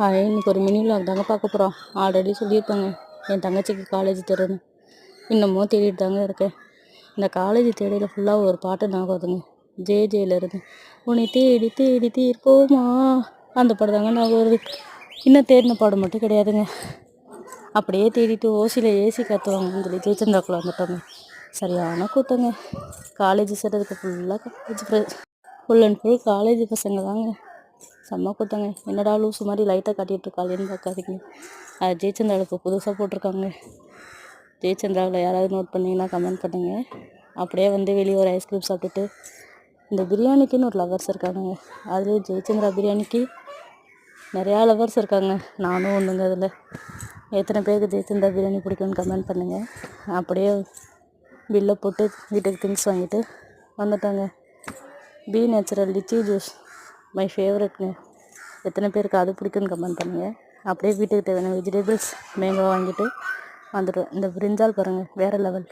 இன்றைக்கி ஒரு mini vlog தாங்க பார்க்க போகிறோம். ஆல்ரெடி சொல்லியிருப்பாங்க என் தங்கச்சிக்கு காலேஜ் தேடுன்னு. இன்னமும் தேடிட்டு தாங்க இருக்கேன். இந்த காலேஜ் தேடியில் ஃபுல்லாக ஒரு பாட்டு ஞாபகம் ஜேஜேலேருந்து உன்னை தேடி தேடி தீர்ப்போமா அந்த பாட்டு தாங்க ஞாபகம் வருது. இன்னும் தேடின பாடம் மட்டும் கிடையாதுங்க. அப்படியே தேடிட்டு ஓசியில் ஏசி கற்றுவாங்கன்னு சொல்லி ஜெயச்சந்திராக்குள்ள வந்துட்டோங்க. சரியான கூட்டங்க. காலேஜ் சேர்றதுக்கு ஃபுல் அண்ட் ஃபுல் காலேஜ் பசங்க தாங்க. செம்ம கூட்டங்க. என்னடா லூஸு மாதிரி லைட்டாக காட்டிகிட்டு இருக்காளேன்னு பார்க்காதீங்க. அது ஜெயச்சந்திராவுக்கு புதுசாக போட்டிருக்காங்க. ஜெயச்சந்திராவில் யாராவது நோட் பண்ணிங்கன்னா கமெண்ட் பண்ணுங்கள். அப்படியே வந்து வெளியே ஒரு ஐஸ்கிரீம் சாப்பிட்டுட்டு இந்த பிரியாணிக்குன்னு ஒரு லவர்ஸ் இருக்காங்க. அதுலேயும் ஜெயச்சந்திரா பிரியாணிக்கு நிறையா லவர்ஸ் இருக்காங்க. நானும் ஒன்றுங்க. அதில் எத்தனை பேருக்கு ஜெயச்சந்திரா பிரியாணி பிடிக்கும்னு கமெண்ட் பண்ணுங்கள். அப்படியே பில்லை போட்டு வீட்டுக்கு திங்ஸ் வாங்கிட்டு வந்துட்டாங்க. B Natural lychee juice my ஃபேவரட்ங்க. எத்தனை பேருக்கு அது பிடிக்குன்னு கமெண்ட் பண்ணுங்கள். அப்படியே வீட்டுக்கு தேவையான வெஜிடபிள்ஸ் மேங்கோ வாங்கிட்டு வந்துட்டோம். இந்த பிரிஞ்சால் பாருங்கள் வேறு லெவல்.